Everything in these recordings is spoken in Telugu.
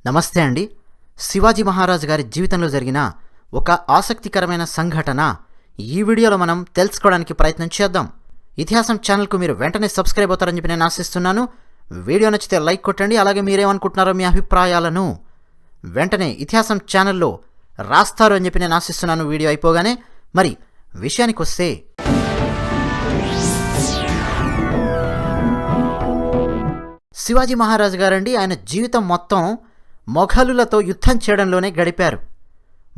నమస్తే అండి. శివాజీ మహారాజు గారి జీవితంలో జరిగిన ఒక ఆసక్తికరమైన సంఘటన ఈ వీడియోలో మనం తెలుసుకోవడానికి ప్రయత్నం చేద్దాం. ఇతిహాసం ఛానల్కు మీరు వెంటనే సబ్స్క్రైబ్ అవుతారని చెప్పి నేను ఆశిస్తున్నాను. వీడియో నచ్చితే లైక్ కొట్టండి. అలాగే మీరేమనుకుంటున్నారో మీ అభిప్రాయాలను వెంటనే ఇతిహాసం ఛానల్లో రాస్తారు అని చెప్పి నేను ఆశిస్తున్నాను వీడియో అయిపోగానే. మరి విషయానికి వస్తే, శివాజీ మహారాజు గారండి ఆయన జీవితం మొత్తం మొఘలులతో యుద్ధం చేయడంలోనే గడిపారు.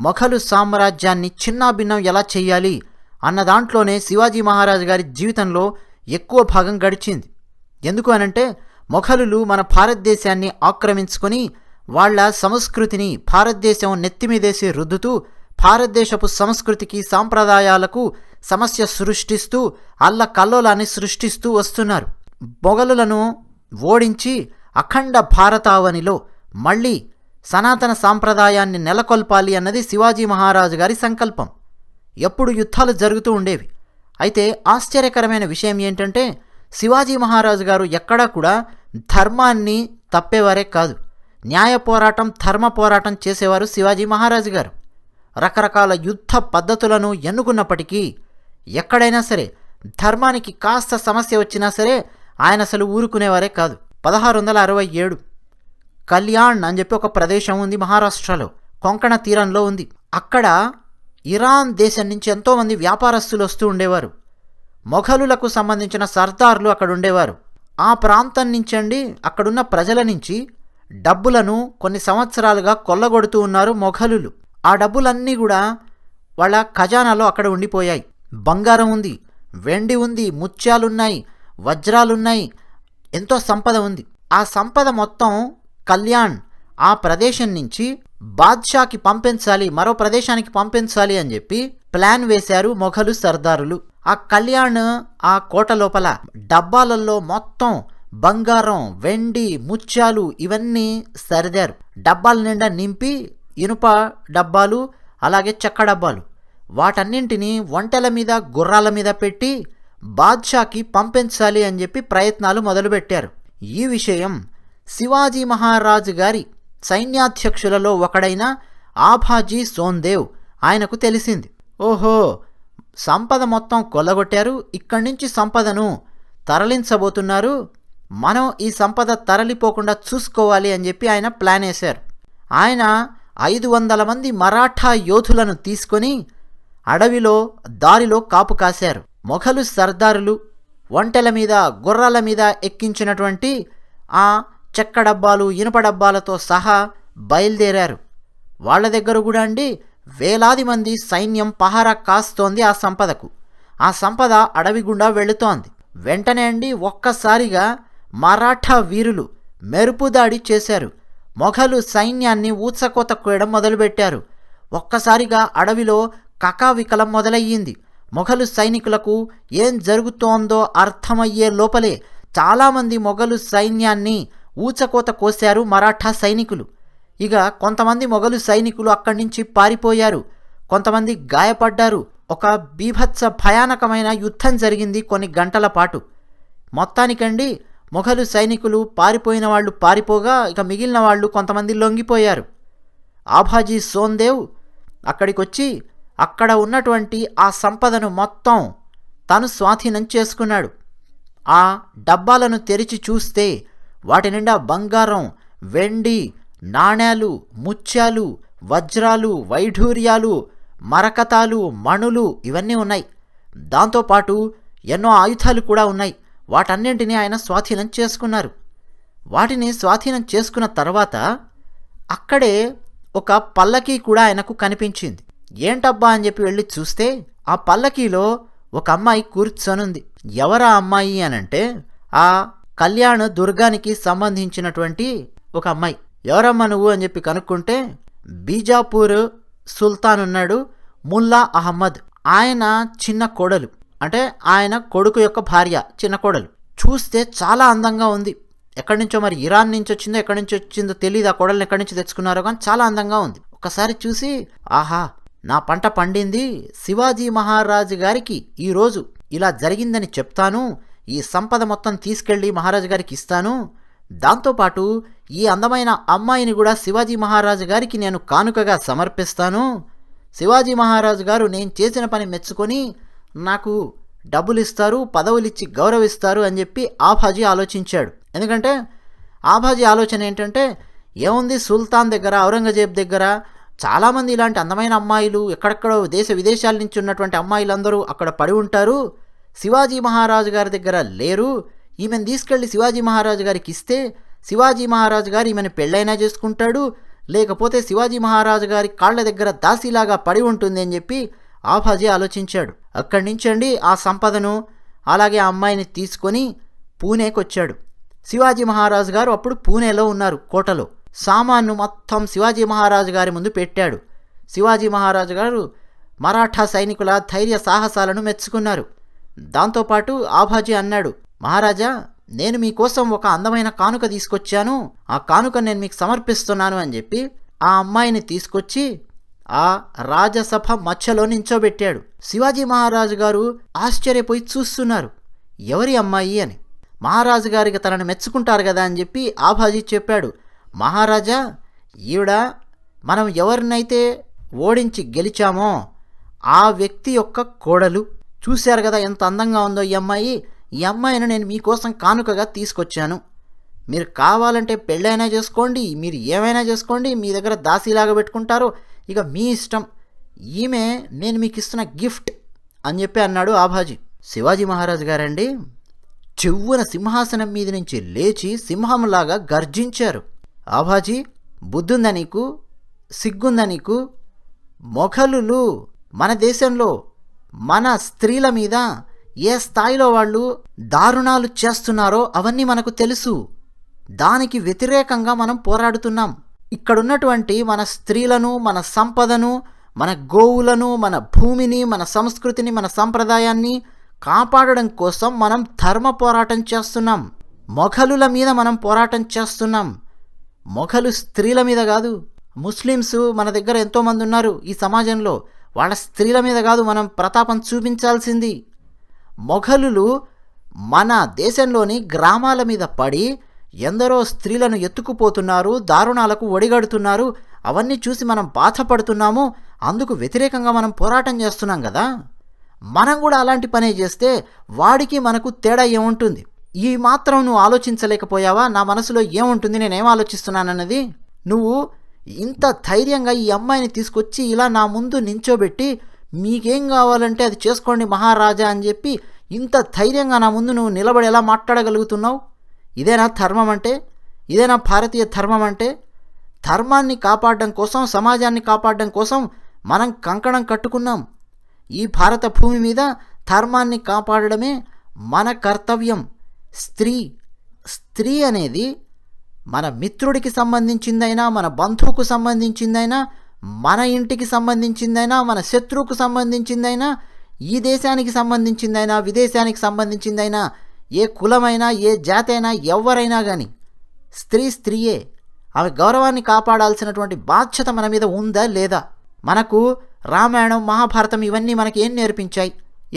మొఘలు సామ్రాజ్యాన్ని చిన్నాభిన్నం ఎలా చెయ్యాలి అన్న దాంట్లోనే శివాజీ మహారాజు గారి జీవితంలో ఎక్కువ భాగం గడిచింది. ఎందుకు అనంటే, మొఘలులు మన భారతదేశాన్ని ఆక్రమించుకొని వాళ్ల సంస్కృతిని భారతదేశం నెత్తిమీదేసి రుద్దుతూ భారతదేశపు సంస్కృతికి సాంప్రదాయాలకు సమస్య సృష్టిస్తూ అల్లకల్లోలాన్ని సృష్టిస్తూ వస్తున్నారు. మొఘలులను ఓడించి అఖండ భారతావనిలో మళ్ళీ సనాతన సాంప్రదాయాన్ని నెలకొల్పాలి అన్నది శివాజీ మహారాజు గారి సంకల్పం. ఎప్పుడు యుద్ధాలు జరుగుతూ ఉండేవి. అయితే ఆశ్చర్యకరమైన విషయం ఏంటంటే, శివాజీ మహారాజు గారు ఎక్కడా కూడా ధర్మాన్ని తప్పేవారే కాదు. న్యాయ పోరాటం, ధర్మ పోరాటం చేసేవారు శివాజీ మహారాజు గారు. రకరకాల యుద్ధ పద్ధతులను ఎన్నుకున్నప్పటికీ ఎక్కడైనా సరే ధర్మానికి కాస్త సమస్య వచ్చినా సరే ఆయన అసలు ఊరుకునేవారే కాదు. 1667 కళ్యాణ్ అని చెప్పి ఒక ప్రదేశం ఉంది మహారాష్ట్రలో, కొంకణ తీరంలో ఉంది. అక్కడ ఇరాన్ దేశం నుంచి ఎంతోమంది వ్యాపారస్తులు వస్తూ ఉండేవారు. మొఘలులకు సంబంధించిన సర్దార్లు అక్కడ ఉండేవారు. ఆ ప్రాంతం నుంచి అండి అక్కడున్న ప్రజల నుంచి డబ్బులను కొన్ని సంవత్సరాలుగా కొల్లగొడుతూ ఉన్నారు మొఘలులు. ఆ డబ్బులన్నీ కూడా వాళ్ళ ఖజానాలో అక్కడ ఉండిపోయాయి. బంగారం ఉంది, వెండి ఉంది, ముత్యాలున్నాయి, వజ్రాలున్నాయి, ఎంతో సంపద ఉంది. ఆ సంపద మొత్తం కళ్యాణ్ ఆ ప్రదేశం నుంచి బాద్షాకి పంపించాలి, మరో ప్రదేశానికి పంపించాలి అని చెప్పి ప్లాన్ వేశారు మొఘలు సర్దారులు. ఆ కళ్యాణ్ ఆ కోట లోపల డబ్బాలలో మొత్తం బంగారం, వెండి, ముత్యాలు ఇవన్నీ సర్దారు. డబ్బాల నిండా నింపి ఇనుప డబ్బాలు, అలాగే చెక్క డబ్బాలు, వాటన్నింటినీ ఒంటెల మీద గుర్రాల మీద పెట్టి బాద్షాకి పంపించాలి అని చెప్పి ప్రయత్నాలు మొదలుపెట్టారు. ఈ విషయం శివాజీ మహారాజు గారి సైన్యాధ్యక్షులలో ఒకడైన ఆభాజీ సోందేవ్ ఆయనకు తెలిసింది. ఓహో, సంపద మొత్తం కొల్లగొట్టారు, ఇక్కడి నుంచి సంపదను తరలించబోతున్నారు, మనం ఈ సంపద తరలిపోకుండా చూసుకోవాలి అని చెప్పి ఆయన ప్లాన్ వేశారు. ఆయన 500 మంది మరాఠా యోధులను తీసుకొని అడవిలో దారిలో కాపు కాశారు. మొఘలు సర్దారులు ఒంటెల మీద గుర్రాల మీద ఎక్కించినటువంటి ఆ చెక్క డబ్బాలు, ఇనుప డబ్బాలతో సహా బయలుదేరారు. వాళ్ళ దగ్గర కూడా అండి వేలాది మంది సైన్యం పహారా కాస్తోంది ఆ సంపదకు. ఆ సంపద అడవి గుండా వెళుతోంది. వెంటనే అండి ఒక్కసారిగా మరాఠా వీరులు మెరుపుదాడి చేశారు. మొఘలు సైన్యాన్ని ఊచకోత కోయడం మొదలుపెట్టారు. ఒక్కసారిగా అడవిలో కకావికలం మొదలయ్యింది. మొఘలు సైనికులకు ఏం జరుగుతోందో అర్థమయ్యే లోపలే చాలామంది మొఘలు సైన్యాన్ని ఊచకోత కోశారు మరాఠా సైనికులు. ఇక కొంతమంది మొఘలు సైనికులు అక్కడి నుంచి పారిపోయారు, కొంతమంది గాయపడ్డారు. ఒక బీభత్స భయానకమైన యుద్ధం జరిగింది కొన్ని గంటల పాటు. మొత్తానికండి మొఘలు సైనికులు పారిపోయిన వాళ్ళు పారిపోగా ఇక మిగిలిన వాళ్ళు కొంతమంది లొంగిపోయారు. ఆభాజీ సోందేవ్ అక్కడికి వచ్చి అక్కడ ఉన్నటువంటి ఆ సంపదను మొత్తం తను స్వాధీనం చేసుకున్నాడు. ఆ డబ్బాలను తెరిచి చూస్తే వాటి నిండా బంగారం, వెండి, నాణేలు, ముత్యాలు, వజ్రాలు, వైఢూర్యాలు, మరకతాలు, మణులు ఇవన్నీ ఉన్నాయి. దాంతోపాటు ఎన్నో ఆయుధాలు కూడా ఉన్నాయి. వాటన్నింటినీ ఆయన స్వాధీనం చేసుకున్నారు. వాటిని స్వాధీనం చేసుకున్న తర్వాత అక్కడే ఒక పల్లకీ కూడా ఆయనకు కనిపించింది. ఏంటబ్బా అని చెప్పి వెళ్ళి చూస్తే ఆ పల్లకీలో ఒక అమ్మాయి కూర్చొనుంది. ఎవరా అమ్మాయి అనంటే, ఆ కళ్యాణ్ దుర్గానికి సంబంధించినటువంటి ఒక అమ్మాయి. ఎవరమ్మా నువ్వు అని చెప్పి కనుక్కుంటే, బీజాపూర్ సుల్తాన్ ఉన్నాడు ముల్లా అహ్మద్, ఆయన చిన్న కోడలు, అంటే ఆయన కొడుకు యొక్క భార్య, చిన్న కోడలు. చూస్తే చాలా అందంగా ఉంది. ఎక్కడి నుంచో, మరి ఇరాన్ నుంచి వచ్చిందో ఎక్కడి నుంచి వచ్చిందో తెలియదు, ఆ కోడల్ని ఎక్కడి నుంచి తెచ్చుకున్నారో కానీ చాలా అందంగా ఉంది. ఒకసారి చూసి, ఆహా నా పంట పండింది, శివాజీ మహారాజు గారికి ఈరోజు ఇలా జరిగిందని చెప్తాను, ఈ సంపద మొత్తం తీసుకెళ్ళి మహారాజు గారికి ఇస్తాను, దాంతోపాటు ఈ అందమైన అమ్మాయిని కూడా శివాజీ మహారాజు గారికి నేను కానుకగా సమర్పిస్తాను. శివాజీ మహారాజు గారు నేను చేసిన పని మెచ్చుకొని నాకు డబ్బులు ఇస్తారు, పదవులిచ్చి గౌరవిస్తారు అని చెప్పి ఆభాజీ ఆలోచించాడు. ఎందుకంటే ఆభాజీ ఆలోచన ఏంటంటే, ఏముంది సుల్తాన్ దగ్గర, ఔరంగజేబ్ దగ్గర చాలామంది ఇలాంటి అందమైన అమ్మాయిలు, ఎక్కడెక్కడో దేశ విదేశాల నుంచి ఉన్నటువంటి అమ్మాయిలందరూ అక్కడ పడి ఉంటారు. శివాజీ మహారాజు గారి దగ్గర లేరు. ఈమెను తీసుకెళ్లి శివాజీ మహారాజు గారికి ఇస్తే శివాజీ మహారాజు గారు ఈమెను పెళ్ళైనా చేసుకుంటాడు, లేకపోతే శివాజీ మహారాజు గారి కాళ్ల దగ్గర దాసిలాగా పడి ఉంటుంది అని చెప్పి ఆభాజీ ఆలోచించాడు. అక్కడి నుంచండి ఆ సంపదను అలాగే ఆ అమ్మాయిని తీసుకొని పూణేకి వచ్చాడు. శివాజీ మహారాజు గారు అప్పుడు పూణేలో ఉన్నారు, కోటలో. సామాను మొత్తం శివాజీ మహారాజు గారి ముందు పెట్టాడు. శివాజీ మహారాజు గారు మరాఠా సైనికుల ధైర్య సాహసాలను మెచ్చుకున్నారు. దాంతోపాటు ఆభాజీ అన్నాడు, మహారాజా, నేను మీకోసం ఒక అందమైన కానుక తీసుకొచ్చాను, ఆ కానుక నేను మీకు సమర్పిస్తున్నాను అని చెప్పి ఆ అమ్మాయిని తీసుకొచ్చి ఆ రాజసభ మధ్యలో నించోబెట్టాడు. శివాజీ మహారాజు గారు ఆశ్చర్యపోయి చూస్తున్నారు, ఎవరి అమ్మాయి అని. మహారాజు గారికి తనను మెచ్చుకుంటారు కదా అని చెప్పి ఆభాజీ చెప్పాడు, మహారాజా, ఈవిడ మనం ఎవరినైతే ఓడించి గెలిచామో ఆ వ్యక్తి యొక్క కోడలు. చూశారు కదా ఎంత అందంగా ఉందో ఈ అమ్మాయి. ఈ అమ్మాయిని నేను మీకోసం కానుకగా తీసుకొచ్చాను. మీరు కావాలంటే పెళ్ళైనా చేసుకోండి, మీరు ఏమైనా చేసుకోండి, మీ దగ్గర దాసీలాగా పెట్టుకుంటారో ఇక మీ ఇష్టం. ఈమె నేను మీకు ఇస్తున్న గిఫ్ట్ అని చెప్పి అన్నాడు ఆభాజీ. శివాజీ మహారాజు గారండి చెవ్వున సింహాసనం మీద నుంచి లేచి సింహంలాగా గర్జించారు. ఆభాజీ, బుద్ధుందా నీకు, సిగ్గుందా నీకు? మొఘలులు మన దేశంలో మన స్త్రీల మీద ఏ స్థాయిలో వాళ్ళు దారుణాలు చేస్తున్నారో అవన్నీ మనకు తెలుసు. దానికి వ్యతిరేకంగా మనం పోరాడుతున్నాం. ఇక్కడున్నటువంటి మన స్త్రీలను, మన సంపదను, మన గోవులను, మన భూమిని, మన సంస్కృతిని, మన సంప్రదాయాన్ని కాపాడడం కోసం మనం ధర్మ పోరాటం చేస్తున్నాం. మొఘలుల మీద మనం పోరాటం చేస్తున్నాం. మొఘలు స్త్రీల మీద కాదు. ముస్లిమ్స్ మన దగ్గర ఎంతోమంది ఉన్నారు ఈ సమాజంలో, వాళ్ళ స్త్రీల మీద కాదు మనం ప్రతాపం చూపించాల్సింది. మొఘలులు మన దేశంలోని గ్రామాల మీద పడి ఎందరో స్త్రీలను ఎత్తుకుపోతున్నారు, దారుణాలకు ఒడిగడుతున్నారు. అవన్నీ చూసి మనం బాధపడుతున్నాము. అందుకు వ్యతిరేకంగా మనం పోరాటం చేస్తున్నాం కదా. మనం కూడా అలాంటి పనే చేస్తే వాడికి మనకు తేడా ఏముంటుంది? ఈ మాత్రం నువ్వు ఆలోచించలేకపోయావా? నా మనసులో ఏముంటుంది, నేనేం ఆలోచిస్తున్నానన్నది. నువ్వు ఇంత ధైర్యంగా ఈ అమ్మాయిని తీసుకొచ్చి ఇలా నా ముందు నించోబెట్టి మీకేం కావాలంటే అది చేసుకోండి మహారాజా అని చెప్పి ఇంత ధైర్యంగా నా ముందు నువ్వు నిలబడి ఎలా మాట్లాడగలుగుతున్నావు? ఇదేనా ధర్మం అంటే? ఇదేనా భారతీయ ధర్మం అంటే? ధర్మాన్ని కాపాడడం కోసం, సమాజాన్ని కాపాడడం కోసం మనం కంకణం కట్టుకున్నాం. ఈ భారత భూమి మీద ధర్మాన్ని కాపాడడమే మన కర్తవ్యం. స్త్రీ అనేది మన మిత్రుడికి సంబంధించిందైనా, మన బంధువుకు సంబంధించిందైనా, మన ఇంటికి సంబంధించిందైనా, మన శత్రువుకు సంబంధించిందైనా, ఈ దేశానికి సంబంధించిందైనా, విదేశానికి సంబంధించిందైనా, ఏ కులమైనా, ఏ జాతి అయినా, ఎవరైనా కానీ స్త్రీయే. ఆమె గౌరవాన్ని కాపాడాల్సినటువంటి బాధ్యత మన మీద ఉందా లేదా? మనకు రామాయణం, మహాభారతం ఇవన్నీ మనకి ఏం నేర్పించాయి?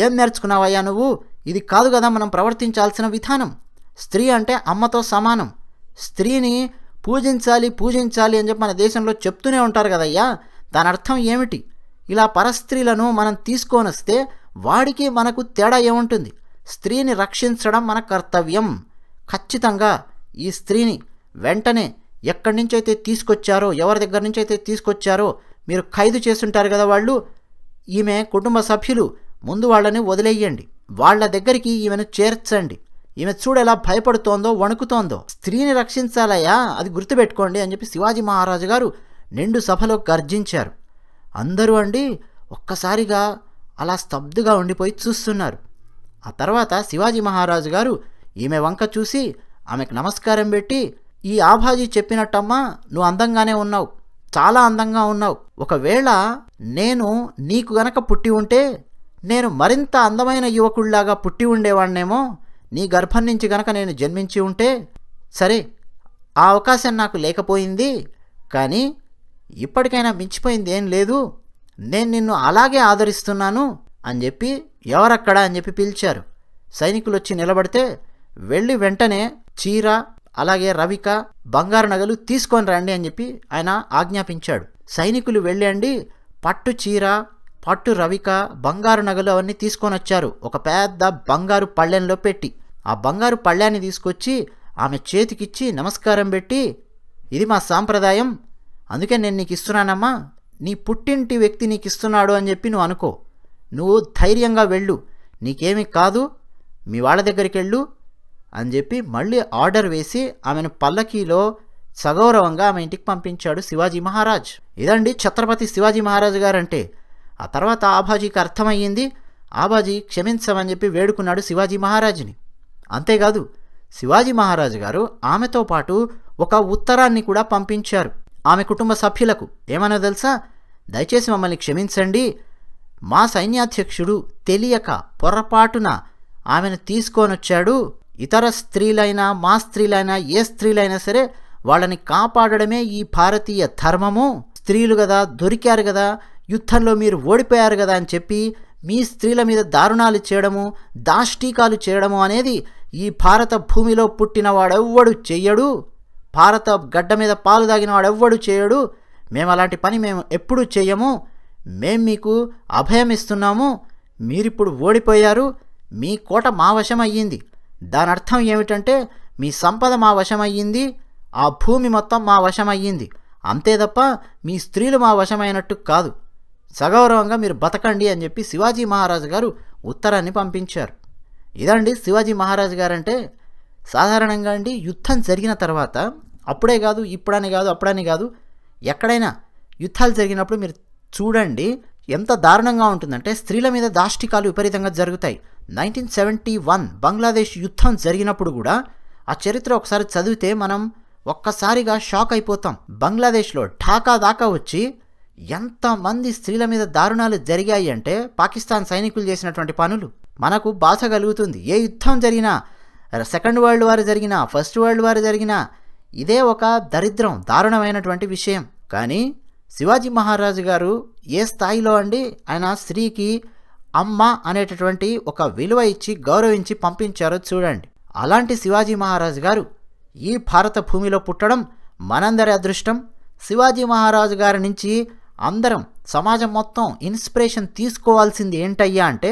ఏం నేర్చుకున్నావయ్యా నువ్వు? ఇది కాదు కదా మనం ప్రవర్తించాల్సిన విధానం. స్త్రీ అంటే అమ్మతో సమానం. స్త్రీని పూజించాలి అని చెప్పి మన దేశంలో చెప్తూనే ఉంటారు కదయ్యా. దాని అర్థం ఏమిటి? ఇలా పరస్త్రీలను మనం తీసుకొని వస్తే వాడికి మనకు తేడా ఏముంటుంది? స్త్రీని రక్షించడం మన కర్తవ్యం. ఖచ్చితంగా ఈ స్త్రీని వెంటనే ఎక్కడి నుంచైతే తీసుకొచ్చారో, ఎవరి దగ్గర నుంచి అయితే తీసుకొచ్చారో మీరు ఖైదు చేస్తుంటారు కదా వాళ్ళు, ఈమె కుటుంబ సభ్యులు, ముందు వాళ్ళని వదిలేయండి. వాళ్ళ దగ్గరికి ఈమెను చేర్చండి. ఈమె చూడు ఎలా భయపడుతోందో, వణుకుతోందో. స్త్రీని రక్షించాలయ్యా, అది గుర్తుపెట్టుకోండి అని చెప్పి శివాజీ మహారాజు గారు నిండు సభలో గర్జించారు. అందరూ అండి ఒక్కసారిగా అలా స్తబ్దుగా ఉండిపోయి చూస్తున్నారు. ఆ తర్వాత శివాజీ మహారాజు గారు ఈమె వంక చూసి ఆమెకు నమస్కారం పెట్టి, ఈ ఆభాజీ చెప్పినట్టమ్మా, నువ్వు అందంగానే ఉన్నావు, చాలా అందంగా ఉన్నావు. ఒకవేళ నేను నీకు గనక పుట్టి ఉంటే నేను మరింత అందమైన యువకుడిలాగా పుట్టి ఉండేవాడినేమో. నీ గర్భం నుంచి గనక నేను జన్మించి ఉంటే సరే, ఆ అవకాశం నాకు లేకపోయింది. కానీ ఇప్పటికైనా మించిపోయింది ఏం లేదు. నేను నిన్ను అలాగే ఆదరిస్తున్నాను అని చెప్పి, ఎవరక్కడా అని చెప్పి పిలిచారు. సైనికులు వచ్చి నిలబడితే వెళ్ళి వెంటనే చీర అలాగే రవిక బంగారు నగలు తీసుకొని రండి అని చెప్పి ఆయన ఆజ్ఞాపించాడు. సైనికులు వెళ్ళండి పట్టు చీర, పట్టు రవిక, బంగారు నగలు అవన్నీ తీసుకొని వచ్చారు ఒక పెద్ద బంగారు పళ్ళెంలో పెట్టి. ఆ బంగారు పళ్ళాన్ని తీసుకొచ్చి ఆమె చేతికిచ్చి నమస్కారం పెట్టి, ఇది మా సాంప్రదాయం, అందుకే నేను నీకు ఇస్తున్నానమ్మా, నీ పుట్టింటి వ్యక్తి నీకు ఇస్తున్నాడు అని చెప్పి నువ్వు అనుకో, నువ్వు ధైర్యంగా వెళ్ళు, నీకేమీ కాదు, మీ వాళ్ళ దగ్గరికి వెళ్ళు అని చెప్పి మళ్ళీ ఆర్డర్ వేసి ఆమెను పల్లకీలో సగౌరవంగా ఆమె ఇంటికి పంపించాడు శివాజీ మహారాజ్. ఇదండి ఛత్రపతి శివాజీ మహారాజు గారంటే. ఆ తర్వాత ఆబాజీకి అర్థమయ్యింది. ఆబాజీ క్షమించమని చెప్పి వేడుకున్నాడు శివాజీ మహారాజుని. అంతేకాదు శివాజీ మహారాజు గారు ఆమెతో పాటు ఒక ఉత్తరాన్ని కూడా పంపించారు ఆమె కుటుంబ సభ్యులకు. ఏమన్నా తెలుసా? దయచేసి మమ్మల్ని క్షమించండి, మా సైన్యాధ్యక్షుడు తెలియక పొరపాటున ఆమెను తీసుకొనొచ్చాడు, ఇతర స్త్రీలైనా మా స్త్రీలైనా ఏ స్త్రీలైనా సరే వాళ్ళని కాపాడడమే ఈ భారతీయ ధర్మము, స్త్రీలు కదా దొరికారు కదా, యుద్ధంలో మీరు ఓడిపోయారు కదా అని చెప్పి మీ స్త్రీల మీద దారుణాలు చేయడము, దాష్టీకాలు చేయడము అనేది ఈ భారత భూమిలో పుట్టిన వాడెవ్వడు చెయ్యడు, భారత గడ్డ మీద పాలు తాగిన వాడెవ్వడు చేయడు, మేము అలాంటి పని మేము ఎప్పుడూ చెయ్యము, మేం మీకు అభయం ఇస్తున్నాము, మీరిప్పుడు ఓడిపోయారు, మీ కోట మా వశం అయ్యింది, దాని అర్థం ఏమిటంటే మీ సంపద మా వశం అయ్యింది, ఆ భూమి మొత్తం మా వశం అయ్యింది, అంతే తప్ప మీ స్త్రీలు మా వశమైనట్టు కాదు, సగౌరవంగా మీరు బతకండి అని చెప్పి శివాజీ మహారాజు గారు ఉత్తరాన్ని పంపించారు. ఇదండి శివాజీ మహారాజు గారంటే. సాధారణంగా అండి యుద్ధం జరిగిన తర్వాత, అప్పుడే కాదు ఇప్పుడని కాదు అప్పుడని కాదు, ఎక్కడైనా యుద్ధాలు జరిగినప్పుడు మీరు చూడండి ఎంత దారుణంగా ఉంటుందంటే స్త్రీల మీద దాష్టికాలు విపరీతంగా జరుగుతాయి. 1971 బంగ్లాదేశ్ యుద్ధం జరిగినప్పుడు కూడా ఆ చరిత్ర ఒకసారి చదివితే మనం ఒక్కసారిగా షాక్ అయిపోతాం. బంగ్లాదేశ్లో ఢాకా దాకా వచ్చి ఎంతమంది స్త్రీల మీద దారుణాలు జరిగాయి అంటే పాకిస్తాన్ సైనికులు చేసినటువంటి పనులు మనకు బాధ కలుగుతుంది. ఏ యుద్ధం జరిగినా, సెకండ్ వరల్డ్ వార్ జరిగినా, ఫస్ట్ వరల్డ్ వార్ జరిగినా ఇదే ఒక దరిద్రం, దారుణమైనటువంటి విషయం. కానీ శివాజీ మహారాజు గారు ఏ స్థాయిలో అండి ఆయన స్త్రీకి అమ్మ అనేటటువంటి ఒక విలువ ఇచ్చి గౌరవించి పంపించారో చూడండి. అలాంటి శివాజీ మహారాజు గారు ఈ భారత భూమిలో పుట్టడం మనందరి అదృష్టం. శివాజీ మహారాజు గారి నుంచి అందరం సమాజం మొత్తం ఇన్స్పిరేషన్ తీసుకోవాల్సింది ఏంటయ్యా అంటే,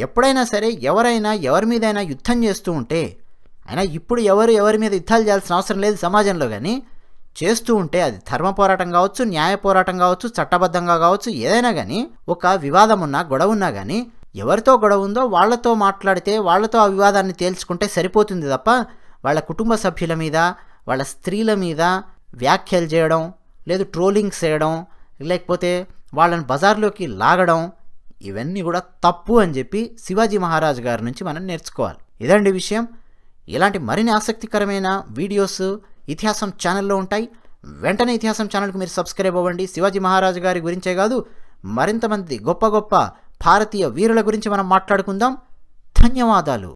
ఎప్పుడైనా సరే ఎవరైనా ఎవరి మీదైనా యుద్ధం చేస్తూ ఉంటే, అయినా ఇప్పుడు ఎవరి మీద యుద్ధాలు చేయాల్సిన అవసరం లేదు సమాజంలో, కానీ చేస్తూ ఉంటే అది ధర్మ పోరాటం కావచ్చు, న్యాయ పోరాటం కావచ్చు, చట్టబద్ధంగా కావచ్చు, ఏదైనా కానీ ఒక వివాదం ఉన్నా గొడవ ఉన్నా కానీ ఎవరితో గొడవ ఉందో వాళ్ళతో మాట్లాడితే వాళ్ళతో ఆ వివాదాన్ని తేల్చుకుంటే సరిపోతుంది తప్ప వాళ్ళ కుటుంబ సభ్యుల మీద వాళ్ళ స్త్రీల మీద వ్యాఖ్యలు చేయడం, లేదు ట్రోలింగ్స్ చేయడం, లేకపోతే వాళ్ళని బజార్లోకి లాగడం, ఇవన్నీ కూడా తప్పు అని చెప్పి శివాజీ మహారాజు గారి నుంచి మనం నేర్చుకోవాలి. ఇదండి విషయం. ఇలాంటి మరిన్ని ఆసక్తికరమైన వీడియోస్ ఇతిహాసం ఛానల్లో ఉంటాయి. వెంటనే ఇతిహాసం ఛానల్కి మీరు సబ్స్క్రైబ్ అవ్వండి. శివాజీ మహారాజు గారి గురించే కాదు, మరింతమంది గొప్ప గొప్ప భారతీయ వీరుల గురించి మనం మాట్లాడుకుందాం. ధన్యవాదాలు.